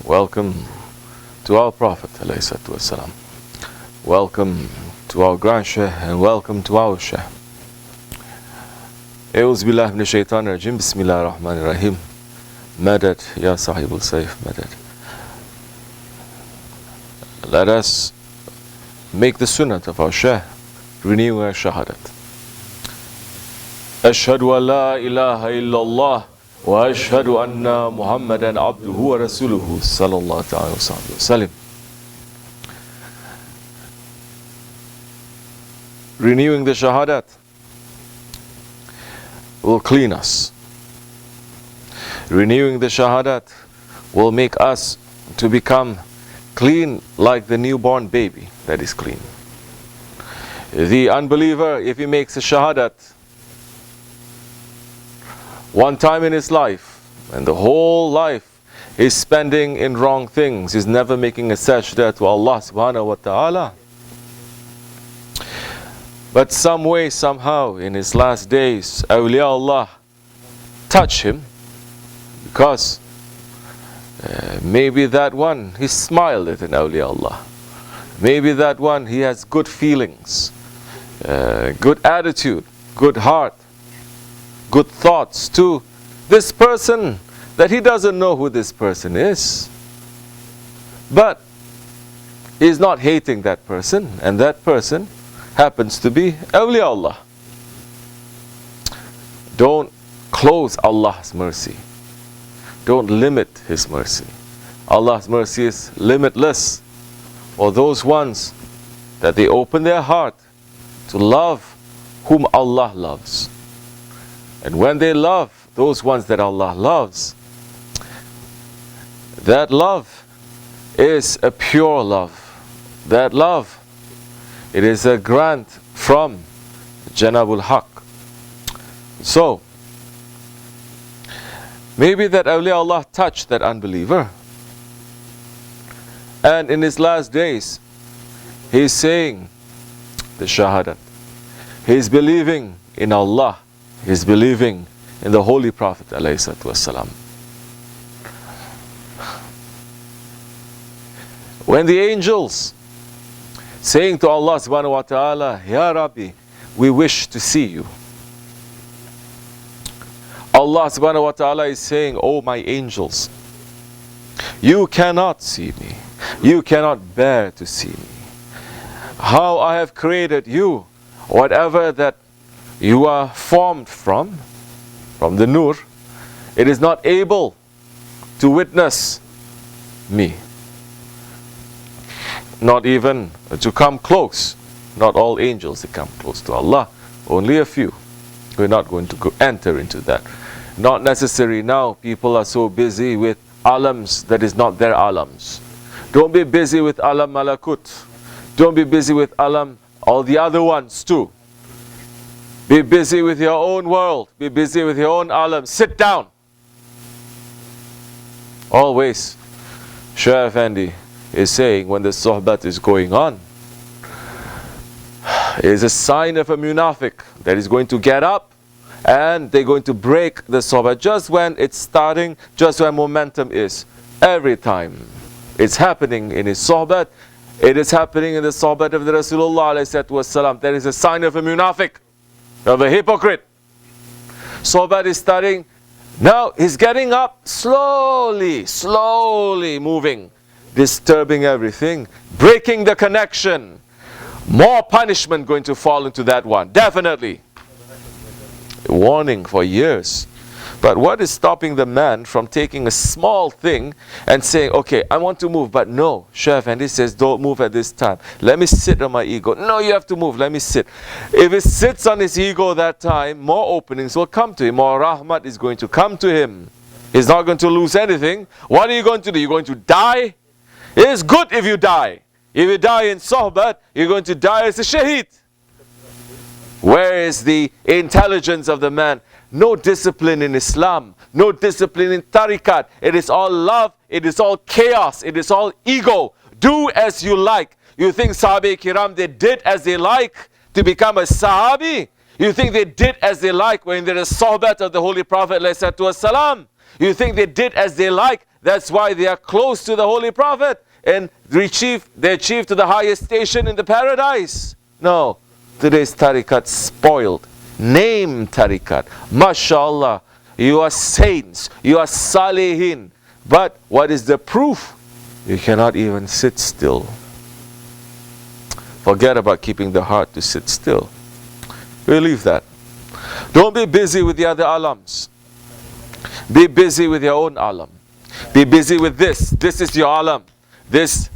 welcome to our Prophet ﷺ. Welcome to our Grand Shaykh and welcome to our Shaykh. A'udhu billahi minash shaitanir rajim. Bismillahir rahmanir rahim. Madad ya sahibul sayf madad. Let us make the sunnah of our Shaykh, renew our shahadat. Ashhadu an la ilaha illallah wa ashhadu anna Muhammadan abduhu wa rasuluhu sallallahu ta'ala wa sallam. Renewing the shahadat will clean us. Renewing the shahadat will make us to become clean like the newborn baby that is clean. The unbeliever, if he makes a shahadat one time in his life, and the whole life is spending in wrong things, is never making a sajda to Allah subhanahu wa ta'ala. But some way, somehow, in his last days, awliya Allah touch him, because maybe that one, he smiled at an awliya Allah. Maybe that one, he has good feelings, good attitude, good heart, good thoughts to this person, that he doesn't know who this person is. But he's not hating that person, and that person happens to be awliya Allah. Don't close Allah's mercy. Don't limit His mercy. Allah's mercy is limitless for those ones that they open their heart to love whom Allah loves. And when they love those ones that Allah loves, that love is a pure love. That love, it is a grant from Janabul Haq. So, maybe that awliya Allah touched that unbeliever, and in his last days, he's saying the shahadat. He's believing in Allah. He's believing in the Holy Prophet ﷺ. When the angels saying to Allah subhanahu wa ta'ala, Ya Rabbi, we wish to see you. Allah subhanahu wa ta'ala is saying, oh my angels, you cannot see me. You cannot bear to see me. How I have created you, whatever that you are formed from the nur, it is not able to witness me. Not even to come close. Not all angels, they come close to Allah. Only a few. We're not going to enter into that. Not necessary now. People are so busy with alams that is not their alams. Don't be busy with alam malakut. Don't be busy with alam, all the other ones too. Be busy with your own world. Be busy with your own alam. Sit down. Always, Shaykh Efendi is saying when the Sohbet is going on, it is a sign of a munafiq that is going to get up and they're going to break the Sohbet just when it's starting, just when momentum is. Every time it's happening in his Sohbet, it is happening in the Sohbet of the Rasulullah ﷺ. That is a sign of a munafiq, of a hypocrite. Sohbet is starting. Now he's getting up slowly, slowly moving, disturbing everything, breaking the connection. More punishment going to fall into that one, definitely. Warning for years. But what is stopping the man from taking a small thing and saying, okay, I want to move, but no, Shaykh Efendi says, don't move at this time. Let me sit on my ego. No, you have to move, let me sit. If he sits on his ego that time, more openings will come to him, more rahmat is going to come to him. He's not going to lose anything. What are you going to do? You're going to die? It is good if you die. If you die in Sohbet, you're going to die as a shaheed. Where is the intelligence of the man? No discipline in Islam, no discipline in tariqat. It is all love, it is all chaos, it is all ego. Do as you like. You think Sahabi Kiram, they did as they like to become a Sahabi? You think they did as they like when there is Sohbet of the Holy Prophet ﷺ? You think they did as they like, that's why they are close to the Holy Prophet and they achieve to the highest station in the paradise. No, today's tariqat spoiled. Name tariqat. MashaAllah, you are saints, you are salihin. But what is the proof? You cannot even sit still. Forget about keeping the heart to sit still. We leave that. Don't be busy with the other alams. Be busy with your own alam. Be busy with this. This is your alam. This.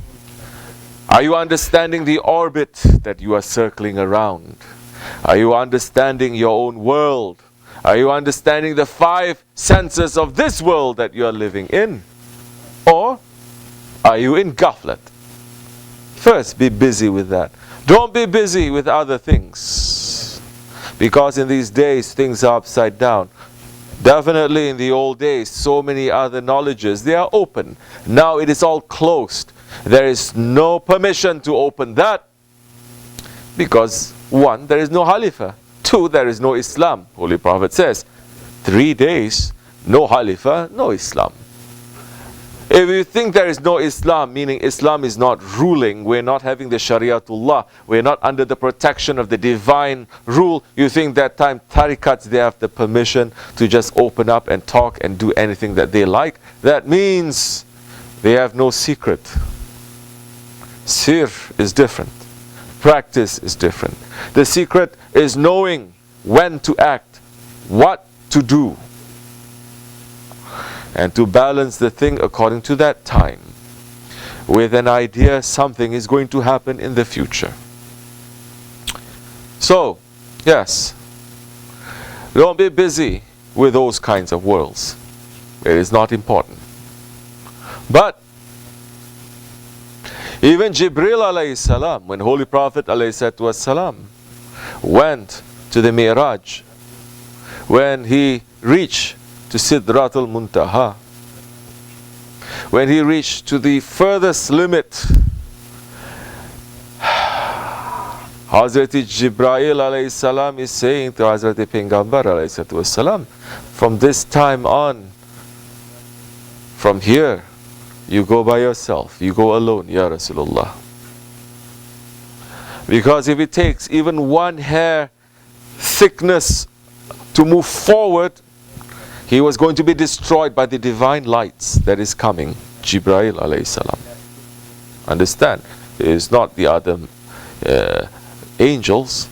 Are you understanding the orbit that you are circling around? Are you understanding your own world? Are you understanding the 5 senses of this world that you are living in? Or are you in ghaflat? First, be busy with that. Don't be busy with other things. Because in these days, things are upside down. Definitely in the old days, so many other knowledges, they are open. Now it is all closed. There is no permission to open that. Because 1, there is no Khalifa. 2, there is no Islam. Holy Prophet says, 3 days, no Khalifa, no Islam. If you think there is no Islam, meaning Islam is not ruling, we're not having the Shariatullah, we're not under the protection of the divine rule, you think that time tariqats, they have the permission to just open up and talk and do anything that they like, that means they have no secret. Sir is different. Practice is different. The secret is knowing when to act, what to do, and to balance the thing according to that time, with an idea something is going to happen in the future. So, yes, don't be busy with those kinds of worlds. It is not important. But even Jibril alayhi salam, when Holy Prophet alayhi salam went to the Mi'raj, when he reached to Sidratul Muntaha, when he reached to the furthest limit, Hazrat Jibreel alayhi salam is saying to Hazrat Payghambar alayhi salam, from this time on, from here, you go by yourself, you go alone, Ya Rasulullah. Because if it takes even 1 hair thickness to move forward, he was going to be destroyed by the divine lights that is coming. Jibreel alayhi salam. Understand? It is not the other angels.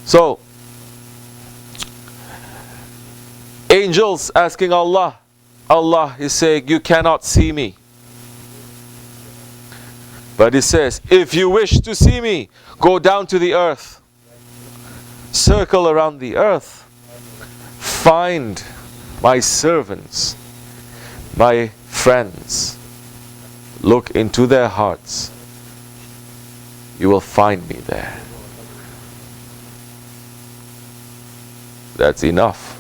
So, angels asking Allah. Allah is saying, you cannot see me. But he says, if you wish to see me, go down to the earth. Circle around the earth. Find my servants, my friends. Look into their hearts. You will find me there. That's enough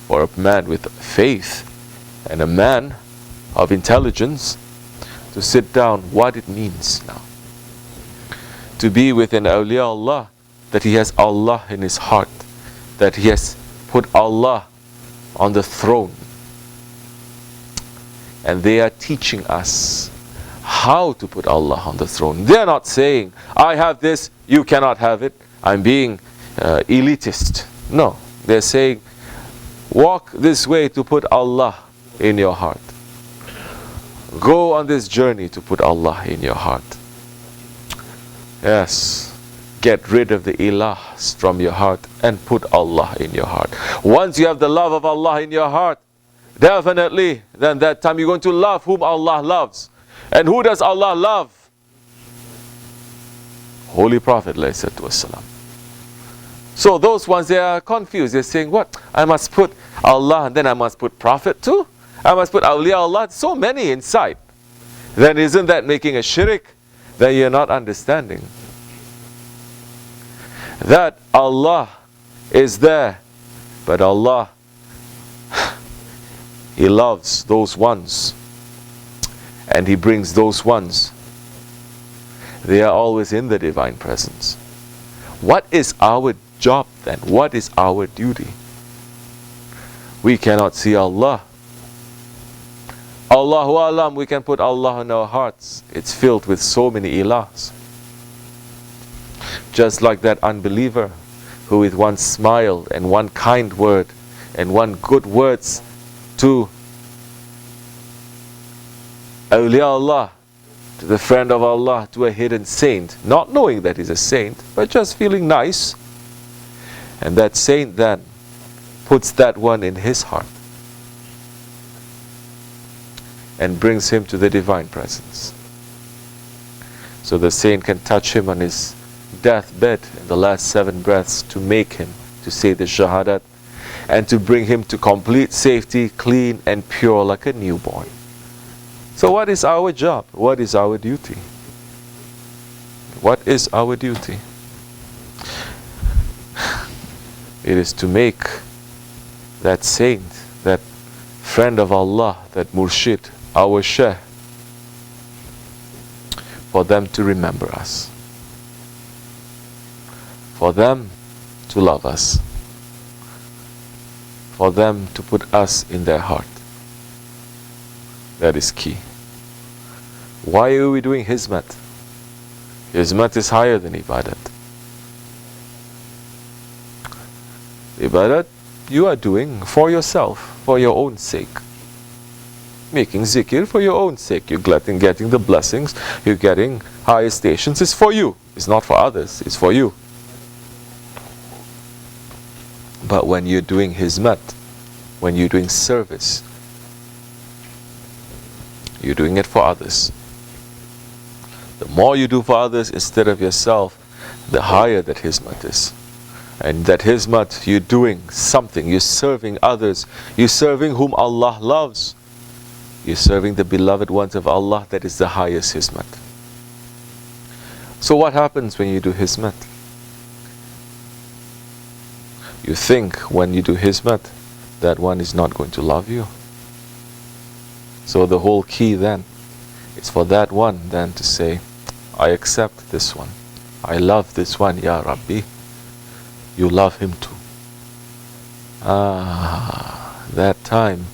for a man with faith and a man of intelligence to sit down what it means now. To be with an awliya Allah, that he has Allah in his heart, that he has put Allah on the throne. And they are teaching us how to put Allah on the throne. They are not saying, I have this, you cannot have it, I'm being elitist. No, they're saying, walk this way to put Allah in your heart. Go on this journey to put Allah in your heart. Yes. Get rid of the ilahs from your heart and put Allah in your heart. Once you have the love of Allah in your heart, definitely, then that time you're going to love whom Allah loves. And who does Allah love? Holy Prophet ﷺ. So those ones, they are confused. They're saying, what? I must put Allah and then I must put Prophet too? I must put awliya Allah? So many inside. Then isn't that making a shirk? Then you're not understanding that Allah is there, but Allah, He loves those ones, and He brings those ones. They are always in the divine presence. What is our job then? What is our duty? We cannot see Allah, Allahu Alam, we can put Allah in our hearts. It's filled with so many ilahs. Just like that unbeliever who with one smile and one kind word and one good words to awliya Allah, to the friend of Allah, to a hidden saint, not knowing that he's a saint, but just feeling nice. And that saint then puts that one in his heart and brings him to the divine presence. So the saint can touch him on his deathbed in the last 7 breaths to make him to say the Shahada and to bring him to complete safety, clean and pure like a newborn. So what is our job? What is our duty? What is our duty? It is to make that saint, that friend of Allah, that murshid, our shaykh, for them to remember us, for them to love us, for them to put us in their heart. That is key. Why are we doing Hizmat? Hizmat is higher than Ibadat. Ibadat you are doing for yourself, for your own sake. Making zikr for your own sake. You're getting the blessings, you're getting higher stations. It's for you. It's not for others. It's for you. But when you're doing Hizmat, when you're doing service, you're doing it for others. The more you do for others instead of yourself, the higher that Hizmat is. And that Hizmat, you're doing something, you're serving others, you're serving whom Allah loves. You're serving the beloved ones of Allah, that is the highest Hizmat. So what happens when you do Hizmat? You think when you do Hizmat, that one is not going to love you. So the whole key then is for that one then to say, I accept this one. I love this one, Ya Rabbi. You love him too. That time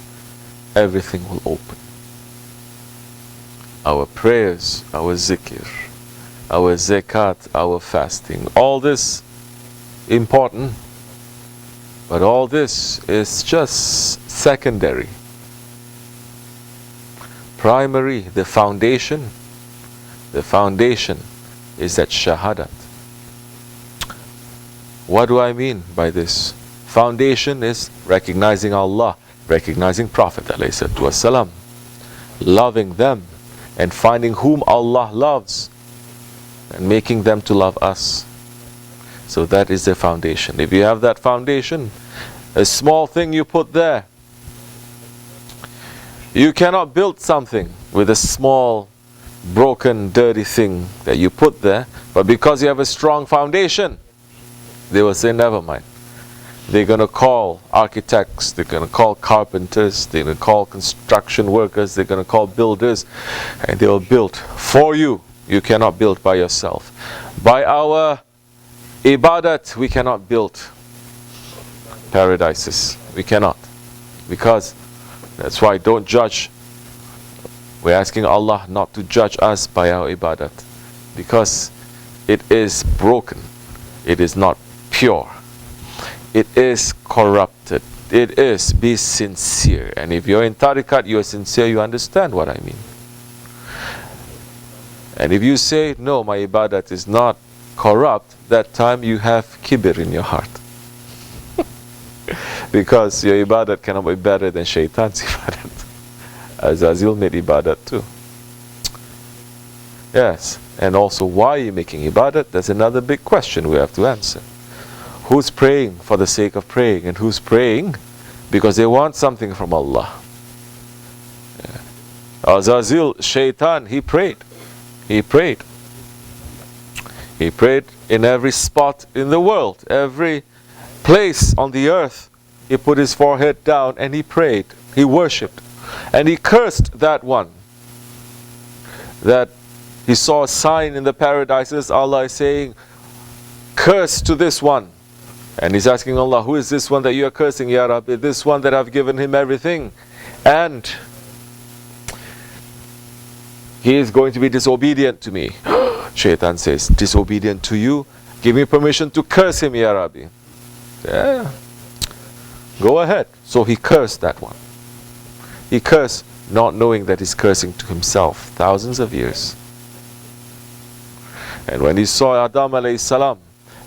everything will open. Our prayers, our zikr, our zakat, our fasting, all this important, but all this is just secondary. Primary, the foundation is that Shahadat. What do I mean by this? Foundation is recognizing Allah, recognizing Prophet ﷺ, loving them and finding whom Allah loves and making them to love us. So that is the foundation. If you have that foundation, a small thing you put there, you cannot build something with a small, broken, dirty thing that you put there, but because you have a strong foundation, they will say, never mind. They're going to call architects, they're going to call carpenters, they're going to call construction workers, they're going to call builders, and they will build for you. You cannot build by yourself. By our ibadat, we cannot build paradises. We cannot. Because that's why don't judge. We're asking Allah not to judge us by our ibadat, because it is broken. It is not pure. It is corrupted. It is, be sincere. And if you're in tariqat, you're sincere, you understand what I mean. And if you say, no, my ibadat is not corrupt, that time you have kibir in your heart. Because your ibadat cannot be better than shaitan's ibadat. Azazil made ibadat too. Yes. And also, why are you making ibadat? That's another big question we have to answer. Who's praying for the sake of praying, and who's praying because they want something from Allah? Azazil, shaitan, he prayed. He prayed. He prayed in every spot in the world, every place on the earth. He put his forehead down and he prayed. He worshipped. And he cursed that one. That he saw a sign in the paradises. Allah is saying, curse to this one. And he's asking Allah, who is this one that you are cursing, Ya Rabbi? This one that I've given him everything. And he is going to be disobedient to me. Shaitan says, disobedient to you? Give me permission to curse him, Ya Rabbi. Yeah. Go ahead. So he cursed that one. He cursed, not knowing that he's cursing to himself thousands of years. And when he saw Adam alayhi salam,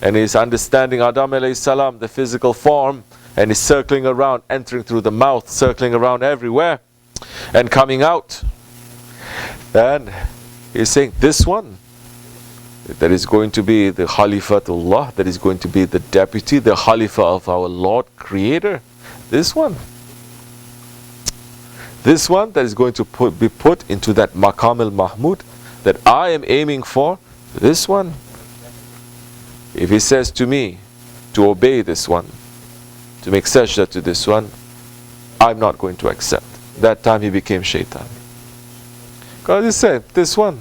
and he's understanding Adam alayhi salam, the physical form, and he's circling around, entering through the mouth, circling around everywhere, and coming out. And he's saying, this one, that is going to be the Khalifatullah, that is going to be the deputy, the Khalifa of our Lord Creator. This one that is going to be put into that Maqam al-Mahmud that I am aiming for, this one. If he says to me to obey this one, to make sajda to this one, I'm not going to accept. That time he became shaitan. Because he said, this one,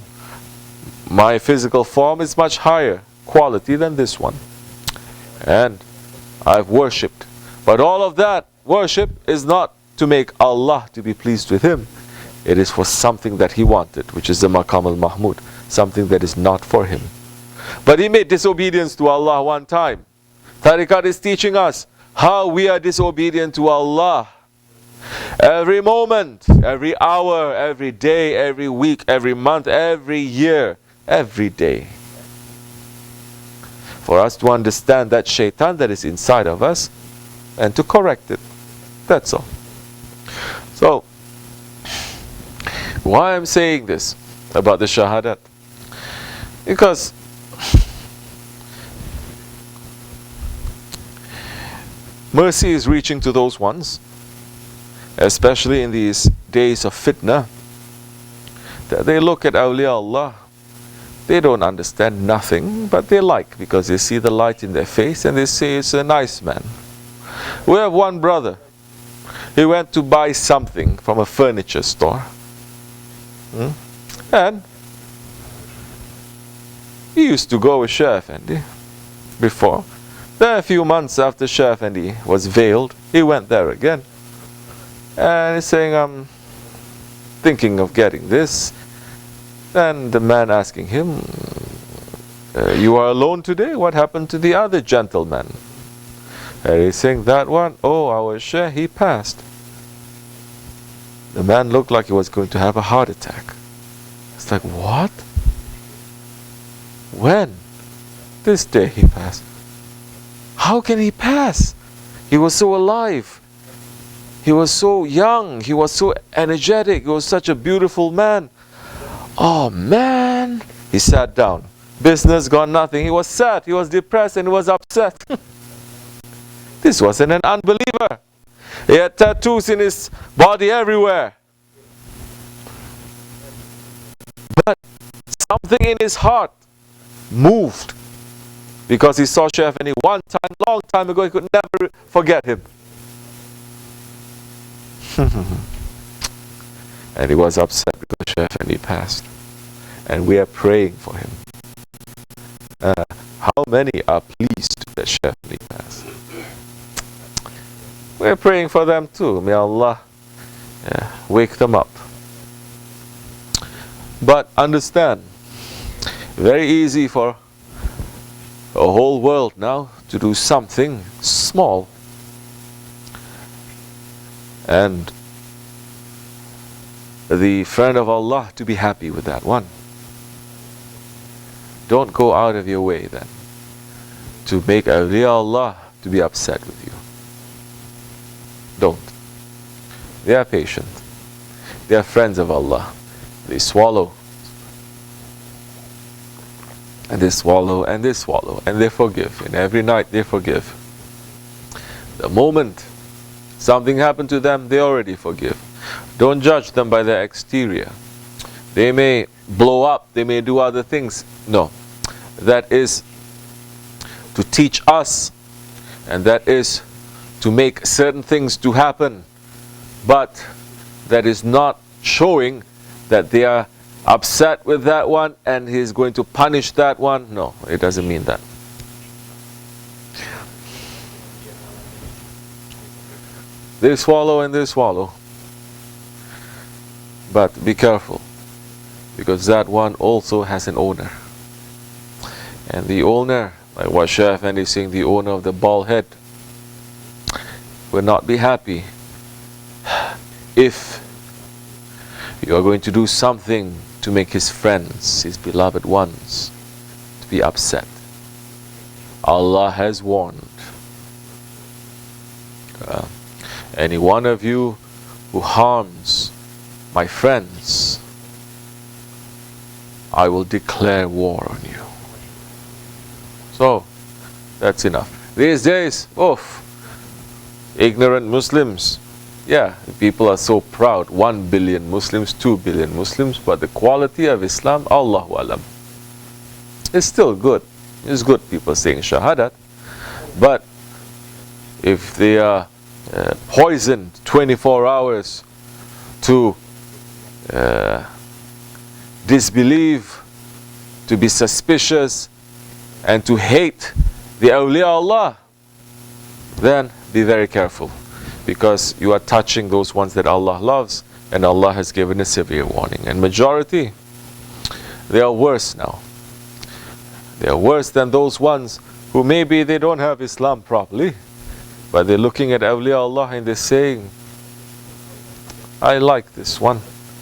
my physical form is much higher quality than this one. And I've worshipped. But all of that worship is not to make Allah to be pleased with him. It is for something that he wanted, which is the Maqam al-Mahmud, something that is not for him. But he made disobedience to Allah one time. Tariqat is teaching us how we are disobedient to Allah. Every moment, every hour, every day, every week, every month, every year, every day. For us to understand that shaitan that is inside of us and to correct it. That's all. So, why I'm saying this about the Shahadat? Because mercy is reaching to those ones, especially in these days of fitna, that they look at awliya Allah. They don't understand nothing, but they like, because they see the light in their face and they say it's a nice man. We have one brother. He went to buy something from a furniture store. And he used to go with Shah Efendi before. Then a few months after Shah Efendi was veiled, he went there again. And he's saying, I'm thinking of getting this. And the man asking him, you are alone today? What happened to the other gentleman? And he's saying, that one, oh, our Shah, he passed. The man looked like he was going to have a heart attack. It's like, what? When? This day he passed. How can he pass? He was so alive. He was so young. He was so energetic. He was such a beautiful man. Oh man. He sat down. Business gone nothing. He was sad. He was depressed and he was upset. This wasn't an unbeliever. He had tattoos in his body everywhere. But something in his heart moved. Because he saw Shaykh Efendi one time, long time ago, he could never forget him. And he was upset because Shaykh Efendi passed. And we are praying for him. How many are pleased that Shaykh Efendi passed? We are praying for them too. May Allah wake them up. But understand, very easy for a whole world now to do something small, and the friend of Allah to be happy with that one. Don't go out of your way then to make awliya Allah to be upset with you. Don't. They are patient. They are friends of Allah. They swallow. And they swallow and they swallow and they forgive. And every night they forgive. The moment something happened to them, they already forgive. Don't judge them by their exterior. They may blow up, they may do other things. No. That is to teach us, and that is to make certain things to happen. But that is not showing that they are upset with that one and he's going to punish that one. No, it doesn't mean that. They swallow and they swallow. But be careful. because that one also has an owner. And the owner, like what Shaykh Efendi is saying, the owner of the bald head will not be happy if you are going to do something to make his friends, his beloved ones, to be upset. Allah has warned. Any one of you who harms my friends, I will declare war on you. So, that's enough. These days, ignorant Muslims, yeah, people are so proud. 1 billion Muslims, 2 billion Muslims, but the quality of Islam, Allahu Alam, is still good. It's good people saying Shahada, but if they are poisoned 24 hours to disbelieve, to be suspicious, and to hate the awliya Allah, then be very careful, because you are touching those ones that Allah loves, and Allah has given a severe warning. And majority, they are worse now. They are worse than those ones who maybe they don't have Islam properly, but they're looking at awliya Allah and they're saying, I like this one,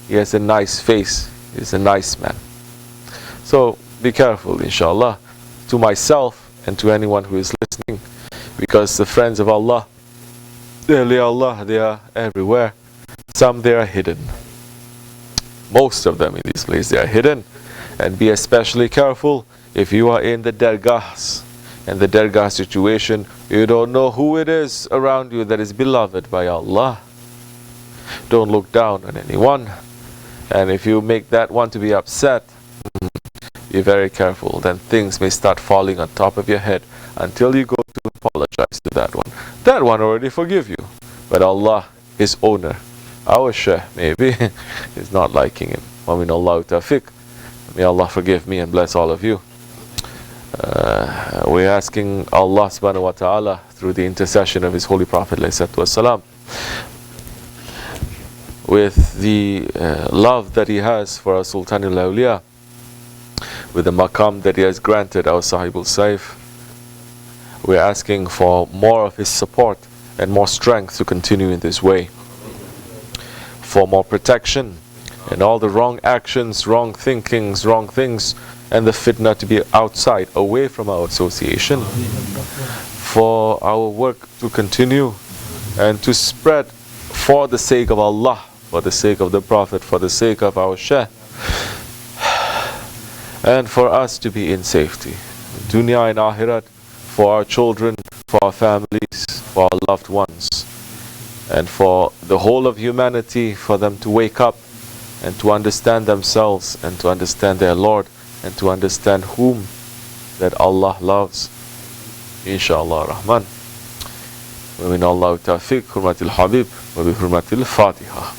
he has a nice face, he's a nice man. So be careful, inshallah, to myself and to anyone who is listening, because the friends of Allah, the awliya Allah, they are everywhere. Some they are hidden. Most of them in this place, they are hidden. And be especially careful if you are in the dergahs. And the dergah situation, you don't know who it is around you that is beloved by Allah. Don't look down on anyone. And if you make that one to be upset, be very careful. Then things may start falling on top of your head until you go to apologize to that one. That one already forgive you. But Allah, his owner, our Shaykh maybe, is not liking him. Wa min Allahu tawfiq. May Allah forgive me and bless all of you. We're asking Allah subhanahu wa ta'ala through the intercession of His Holy Prophet ﷺ, with the love that He has for our Sultan al-Awliya, with the maqam that He has granted our Sahibul Saif, we're asking for more of His support and more strength to continue in this way, for more protection and all the wrong actions, wrong thinkings, wrong things, and the fitna to be outside, away from our association, for our work to continue and to spread for the sake of Allah, for the sake of the Prophet, for the sake of our Shaykh, and for us to be in safety, dunya and akhirat, for our children, for our families, for our loved ones, and for the whole of humanity, for them to wake up and to understand themselves and to understand their Lord and to understand whom that Allah loves. Inshallah Rahman. Wa min Allah tawfiq, hurmatil Habib, wa bi hurmatil Fatiha.